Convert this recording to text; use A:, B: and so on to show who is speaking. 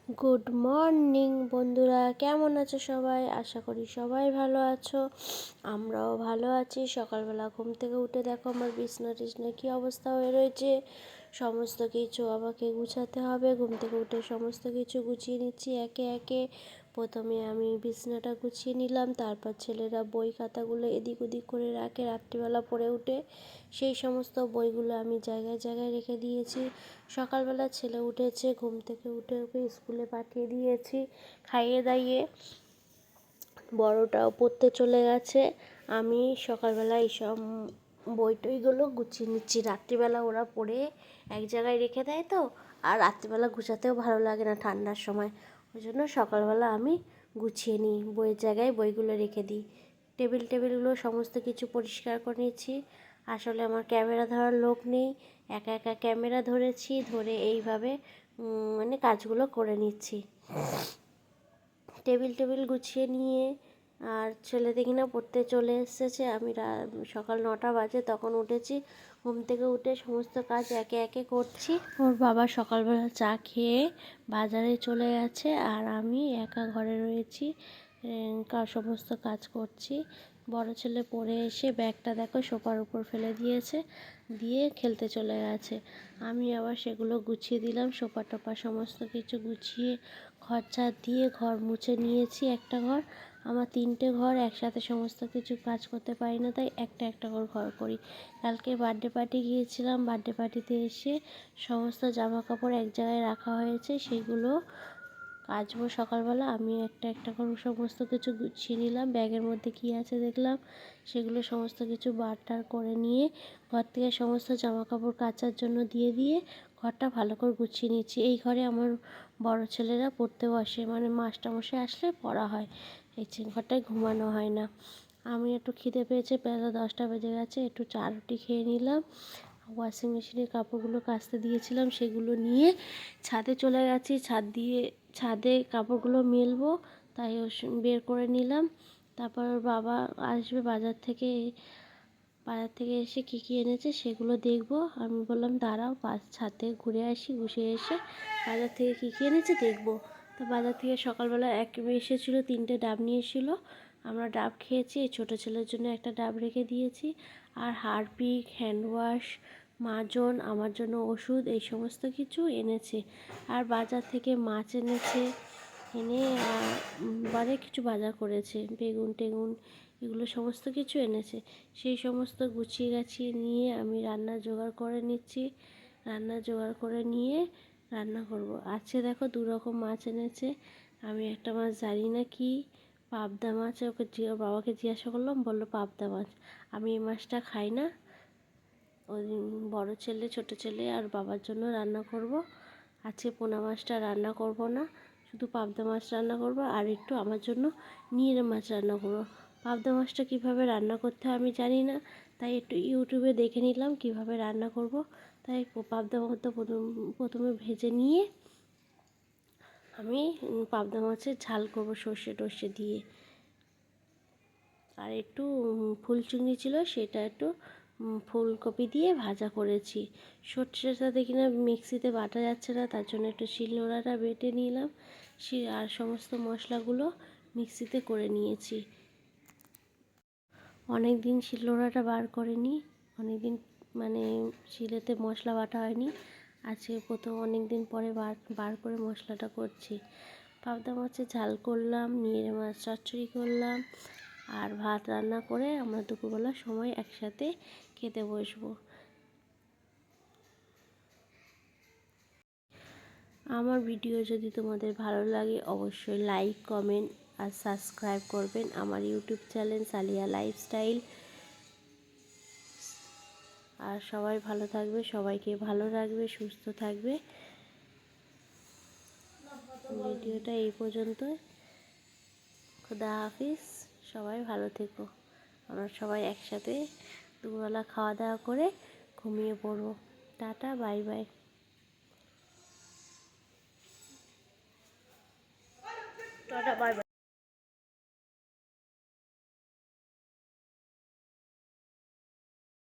A: Good morning বন্ধুরা, কেমন আছো সবাই? আশা করি সবাই ভালো আছো, আমরাও ভালো আছি। সকালবেলা ঘুম থেকে উঠে দেখো আমার বিছনা টিছনা কী অবস্থা হয়ে রয়েছে। সমস্ত কিছু আমাকে গুছাতে হবে। ঘুম থেকে উঠে সমস্ত কিছু গুছিয়ে নিচ্ছি একে একে। প্রথমে আমি বিছনাটা গুছিয়ে নিলাম, তারপর ছেলেরা বই খাতাগুলো এদিক ওদিক করে রাখে রাত্রিবেলা পড়ে উঠে। সেই সমস্ত বইগুলো আমি জায়গায় জায়গায় রেখে দিয়েছি। সকালবেলা ছেলে উঠেছে, ঘুম থেকে উঠে ওকে স্কুলে পাঠিয়ে দিয়েছি খাইয়ে দাইয়ে। বড়টাও পড়তে চলে গেছে। আমি সকালবেলা এইসব বই টইগুলো গুছিয়ে নিচ্ছি। রাত্রিবেলা ওরা পড়ে এক জায়গায় রেখে দেয় তো, আর রাত্রিবেলা গুছাতেও ভালো লাগে না ঠান্ডার সময়। ওই জন্য সকালবেলা আমি গুছিয়ে নিই, বইয়ের জায়গায় বইগুলো রেখে দিই। টেবিলগুলো সমস্ত কিছু পরিষ্কার করে নিচ্ছি। আসলে আমার ক্যামেরা ধরার লোক নেই, একা একা ক্যামেরা ধরেছি, ধরে এইভাবে মানে কাজগুলো করে নিচ্ছি। টেবিল গুছিয়ে নিয়ে আর ছেলে দেখি না পড়তে চলে এসেছে। আমি সকাল 9টা বাজে তখন উঠেছি। ঘুম থেকে উঠে সমস্ত কাজ একে একে করছি। ওর বাবা সকালবেলা চা খেয়ে বাজারে চলে গেছে, আর আমি একা ঘরে রয়েছি, সমস্ত কাজ করছি। বড় ছেলে পড়ে এসে ব্যাগটা দেখো সোফার উপর ফেলে দিয়েছে, দিয়ে খেলতে চলে গেছে। আমি আবার সেগুলো গুছিয়ে দিলাম, সোফা টোফা সমস্ত কিছু গুছিয়ে ঘর ঝাড় দিয়ে ঘর মুছে নিয়েছি। একটা ঘর, আমার 3টে ঘর একসাথে সমস্ত কিছু কাজ করতে পারি না, তাই একটা একটা করে ঘর করি। কালকে বার্থডে পার্টি গিয়েছিলাম, বার্থডে পার্টিতে এসে সমস্ত জামা কাপড় এক জায়গায় রাখা হয়েছে, সেগুলো কাচবো সকালবেলা। আমি একটা একটা করে সমস্ত কিছু গুছিয়ে নিলাম। ব্যাগের মধ্যে কী আছে দেখলাম, সেগুলো সমস্ত কিছু বার করে নিয়ে ঘর থেকে সমস্ত জামা কাপড় কাচার জন্য দিয়ে ঘরটা ভালো করে গুছিয়ে নিচ্ছি। এই ঘরে আমার বড় ছেলেরা পড়তে বসে, মানে মাস্টারমশাই আসলে পড়া হয়। এই ঘরটায় ঘুমানো হয় না। আমি একটু খিদে পেয়েছে, বেলা 10টা বেজে গেছে, একটু চা রুটি খেয়ে নিলাম। ওয়াশিং মেশিনে কাপড়গুলো কাচতে দিয়েছিলাম, সেগুলো নিয়ে ছাদে চলে গেছি। ছাদে কাপড়গুলো মেলবো, তাই বের করে নিলাম। তারপর ওর বাবা আসবে বাজার থেকে এসে কী কী এনেছে সেগুলো দেখবো। আমি বললাম দাঁড়াও, ছাদে ঘুরে আসি, এসে বাজার থেকে কী কী এনেছে দেখবো। তো বাজার থেকে সকালবেলা এসেছিলো, 3টে ডাব নিয়ে এসেছিলো। আমরা ডাব খেয়েছি। ছোটো ছেলের জন্য একটা ডাব রেখে দিয়েছি, আর হারপিক, হ্যান্ড ওয়াশ, মাজন, আমার জন্য ওষুধ, এই সমস্ত কিছু এনেছে। আর বাজার থেকে মাছ এনেছে, এনে কিছু বাজার করেছে, বেগুন টেগুন এগুলো সমস্ত কিছু এনেছে। সেই সমস্ত গুছিয়ে গাছিয়ে নিয়ে আমি রান্না জোগাড় করে নিচ্ছি। রান্না জোগাড় করে নিয়ে রান্না করব। আজকে দেখো 2 রকম মাছ এনেছে। আমি একটা মাছ জানি না কি, পাবদা মাছ। বাবাকে জিজ্ঞাসা করলাম, বললো পাবদা মাছ। আমি এই মাছটা খাই না। ওই বড় ছেলে, ছোট ছেলে আর বাবার জন্য রান্না করব। আজকে পোনা মাছটা রান্না করব না, শুধু পাবদা মাছ রান্না করব, আর একটু আমার জন্য নিয়ে মাছ রান্না করব। পাবদা মাছটা কীভাবে রান্না করতে হয় আমি জানি না, তাই একটু ইউটিউবে দেখে নিলাম কীভাবে রান্না করব। তাই পাবদা মাছটা প্রথমে ভেজে নিয়ে আমি পাবদা মাছের ঝাল করব সর্ষে টর্ষে দিয়ে। আর একটু ফুল চিংড়ি ছিল, সেটা একটু ফুলকপি দিয়ে ভাজা করেছি। সর্ষেটা দেখি না মিক্সিতে বাটা যাচ্ছে না, তার জন্য একটু শিলনোড়াটা বেটে নিলাম। আর সমস্ত মশলাগুলো মিক্সিতে করে নিয়েছি। অনেক দিন শিলনোড়াটা বার করিনি, অনেক দিন মানে শিলেতে মশলা বাটা হয়নি। আজকে প্রথম অনেক দিন পরে বার করে মশলাটা করছি। পাবদা মাছের ঝাল করলাম, নিয়ে মাছ চচ্চড়ি করলাম, আর ভাত রান্না করে আমরা দুপুরবেলার সময় একসাথে খেতে বসবো। আমার ভিডিও যদি তোমাদের ভালো লাগে অবশ্যই লাইক, কমেন্ট আর সাবস্ক্রাইব করবেন আমার ইউটিউব চ্যানেল সালিয়া লাইফস্টাইল। আর সবাই ভালো থাকবে, সবাইকে ভালো রাখবে, সুস্থ থাকবে। ভিডিওটা এই পর্যন্ত। খুদা হাফিজ, সবাই ভালো থেকো। আমরা সবাই একসাথে দুপুরবেলা খাওয়া দাওয়া করে ঘুমিয়ে পড়বো। Tata, bye bye. Tata, bye bye.